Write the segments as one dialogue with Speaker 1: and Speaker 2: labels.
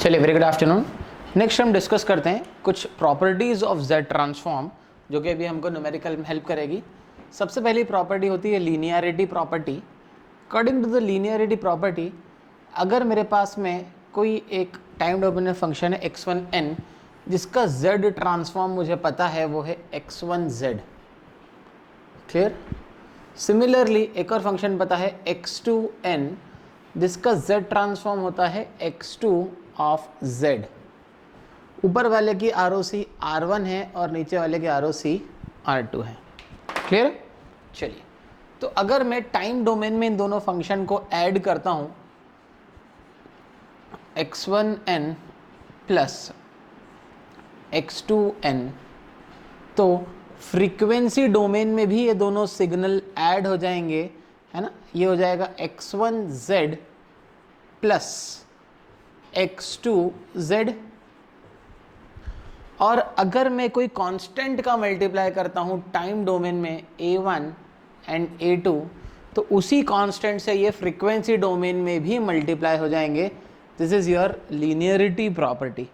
Speaker 1: चलिए, very good afternoon. Next हम discuss करते हैं कुछ प्रॉपर्टीज़ ऑफ जेड ट्रांसफॉर्म, जो कि अभी हमको न्यूमेरिकल में हेल्प करेगी। सबसे पहली प्रॉपर्टी होती है linearity property. According to the linearity property, अगर मेरे पास में कोई एक टाइम डोमेन में फंक्शन है x1n जिसका z ट्रांसफॉर्म मुझे पता है वो है x1z, क्लियर। सिमिलरली एक और फंक्शन पता है x2n जिसका z ट्रांसफॉर्म होता है x2 ऑफ z। ऊपर वाले की ROC R1 है और नीचे वाले की ROC R2 है, क्लियर। चलिए, तो अगर मैं टाइम डोमेन में इन दोनों फंक्शन को ऐड करता हूं x1n प्लस x2n, तो फ्रीक्वेंसी डोमेन में भी ये दोनों सिग्नल ऐड हो जाएंगे, है ना। ये हो जाएगा x1z प्लस x2z। और अगर मैं कोई कांस्टेंट का मल्टीप्लाई करता हूं टाइम डोमेन में a1 एंड a2, तो उसी कांस्टेंट से ये फ्रीक्वेंसी डोमेन में भी मल्टीप्लाई हो जाएंगे। This is your linearity property.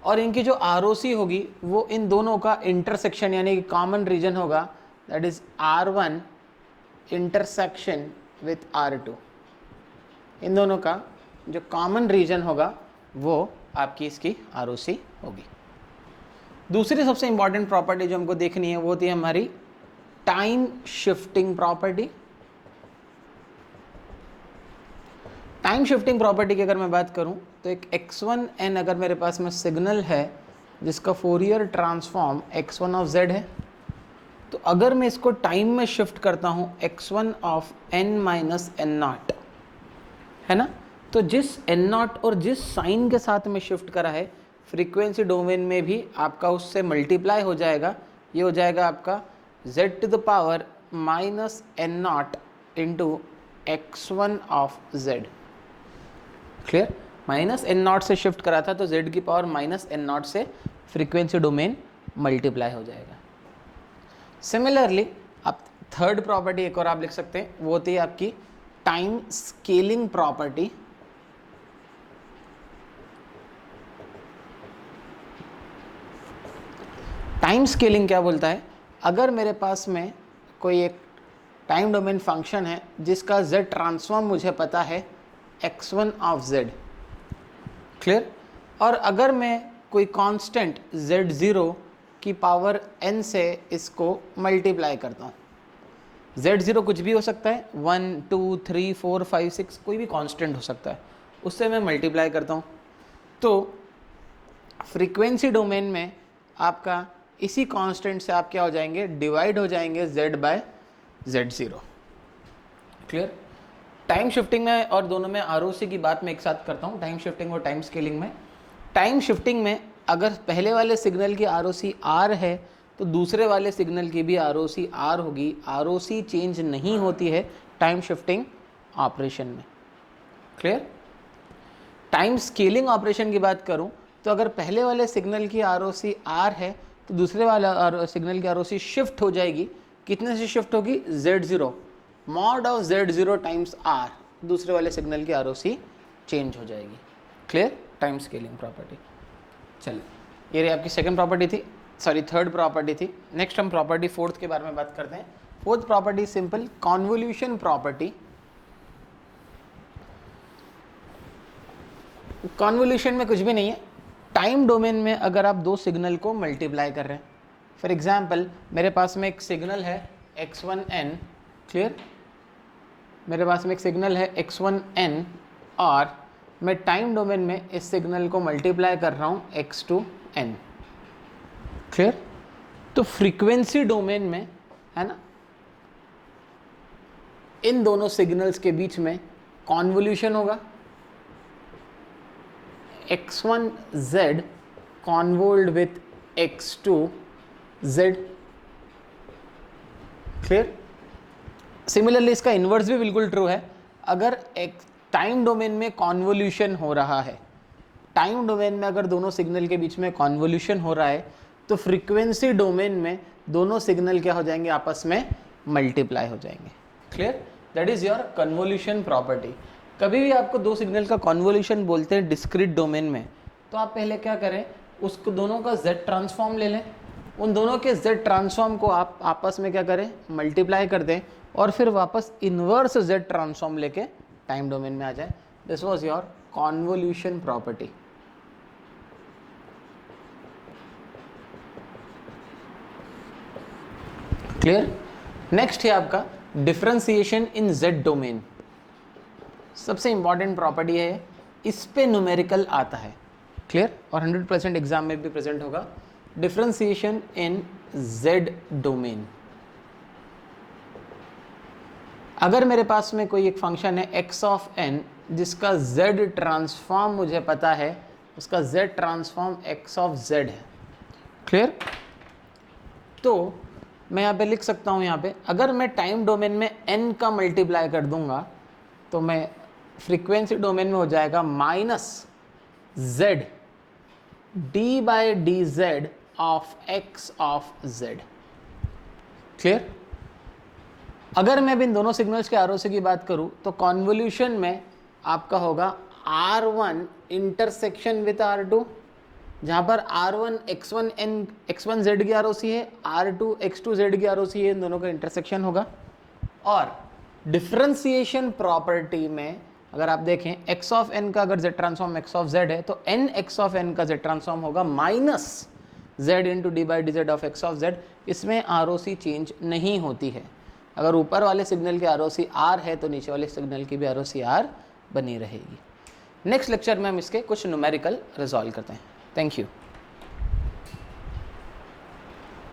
Speaker 1: और इनकी जो ROC होगी वो इन दोनों का इंटरसेक्शन यानी कि कॉमन रीजन होगा, that is R1 intersection with R2। इन दोनों का जो कॉमन रीजन होगा वो आपकी इसकी ROC होगी। दूसरी सबसे इंपॉर्टेंट प्रॉपर्टी जो हमको देखनी है वो होती है हमारी time shifting property. Time shifting property की अगर मैं बात करूं तो एक x1n अगर मेरे पास में सिग्नल है जिसका Fourier transform x1 of z है, तो अगर मैं इसको टाइम में शिफ्ट करता हूं x1 of n minus n0, है ना, तो जिस n0 और जिस साइन के साथ में शिफ्ट करा है फ्रीक्वेंसी डोमेन में भी आपका उससे मल्टीप्लाई हो जाएगा। ये हो जाएगा आपका z to the power minus n0 into x1 of z, clear. Minus n0 से शिफ्ट करा था तो z की पावर माइनस n0 से फ्रीक्वेंसी डोमेन मल्टीप्लाई हो जाएगा। सिमिलरली आप थर्ड प्रॉपर्टी एक और आप लिख सकते हैं, वो होती है आपकी time scaling property. Time scaling क्या बोलता है, अगर मेरे पास में कोई एक टाइम डोमेन फंक्शन है जिसका z ट्रांसफॉर्म मुझे पता है x1 ऑफ z, क्लियर। और अगर मैं कोई कांस्टेंट z0 की पावर n से इसको मल्टीप्लाई करता हूँ, z0 कुछ भी हो सकता है, 1 2 3 4 5 6 कोई भी कांस्टेंट हो सकता है, उससे मैं मल्टीप्लाई करता हूँ, तो फ्रीक्वेंसी डोमेन में आपका इसी कांस्टेंट से आप क्या हो जाएंगे, डिवाइड हो जाएंगे z by z0, clear. Time shifting में और दोनों में ROC की बात मैं एक साथ करता हूँ, टाइम शिफ्टिंग और टाइम स्केलिंग में। टाइम शिफ्टिंग में अगर पहले वाले सिग्नल की ROC R है तो दूसरे वाले सिग्नल की भी ROC R होगी। ROC चेंज नहीं होती है टाइम शिफ्टिंग ऑपरेशन में, क्लियर। टाइम स्केलिंग ऑपरेशन की बात करूं तो अगर पहले वाले सिग्नल की ROC R है तो दूसरे वाला सिग्नल की ROC शिफ्ट हो जाएगी। कितने से शिफ्ट होगी, Z0 mod of Z0 times R, दूसरे वाले सिग्नल की ROC चेंज हो जाएगी, क्लियर। Time scaling property. चलिए, ये रही आपकी सेकंड प्रॉपर्टी थी, सॉरी थर्ड प्रॉपर्टी थी। नेक्स्ट हम प्रॉपर्टी फोर्थ के बारे में बात करते हैं। Fourth property simple convolution property. Convolution में कुछ भी नहीं है, टाइम डोमेन में अगर आप दो सिग्नल को मल्टीप्लाई कर रहे हैं, फॉर एग्जाम्पल मेरे पास में एक सिग्नल है x1n, क्लियर। मेरे पास में एक सिग्नल है x1n और मैं टाइम डोमेन में इस सिग्नल को मल्टीप्लाई कर रहा हूँ x2n, क्लियर। तो फ्रीक्वेंसी डोमेन में, है ना, इन दोनों सिग्नल्स के बीच में कॉन्वोल्यूशन होगा। x1z convolved with x2z, clear. Similarly इसका इन्वर्स भी बिल्कुल ट्रू है। अगर एक टाइम डोमेन में कॉन्वोल्यूशन हो रहा है, टाइम डोमेन में अगर दोनों सिग्नल के बीच में कॉन्वोल्यूशन हो रहा है तो फ्रीक्वेंसी डोमेन में दोनों सिग्नल क्या हो जाएंगे, आपस में मल्टीप्लाई हो जाएंगे, clear. That is your convolution property. कभी भी आपको दो सिग्नल का कॉन्वोल्यूशन बोलते हैं डिस्क्रीट डोमेन में, तो आप पहले क्या करें, उसको दोनों का z ट्रांसफॉर्म ले लें, उन दोनों के z ट्रांसफॉर्म को आप आपस में क्या करें, मल्टीप्लाई कर दें, और फिर वापस इन्वर्स z ट्रांसफॉर्म लेके टाइम डोमेन में आ जाए। This was your convolution property. Clear. Next है आपका डिफरेंशिएशन इन z डोमेन। सबसे इंपॉर्टेंट प्रॉपर्टी है, इस पे न्यूमेरिकल आता है। क्लियर, और 100% एग्जाम में भी प्रेजेंट होगा। डिफरेंशिएशन इन z डोमेन। अगर मेरे पास में कोई एक फंक्शन है x ऑफ n जिसका z ट्रांसफॉर्म मुझे पता है, उसका z transform x of z है। क्लियर। तो मैं यहाँ पे लिख सकता हूँ, यहाँ पे अगर मैं टाइम डोमेन में n का मल्टीप्लाई कर दूंगा तो मैं फ्रीक्वेंसी डोमेन में हो जाएगा minus z D by D Z of x of z। Clear. अगर मैं इन दोनों सिग्नल्स के आरओसी की बात करूं तो कॉन्वोल्यूशन में आपका होगा R1 इंटरसेक्शन विथ R2, जहां पर R1 x1 z की आरओसी है, R2 x2 z की आरओसी है, इन दोनों का इंटरसेक्शन होगा। और डिफरेंशिएशन प्रॉपर्टी में अगर आप देखें x ऑफ n का अगर z transform x of z है तो n x ऑफ n का z ट्रांसफॉर्म होगा minus z into D by D Z of x of z। इसमें आरओसी चेंज नहीं होती है। अगर ऊपर वाले सिग्नल की आरओसी r है तो नीचे वाले सिग्नल की भी आरओसी r बनी रहेगी। नेक्स्ट लेक्चर में हम इसके कुछ न्यूमेरिकल रिजॉल्व करते हैं। Thank you.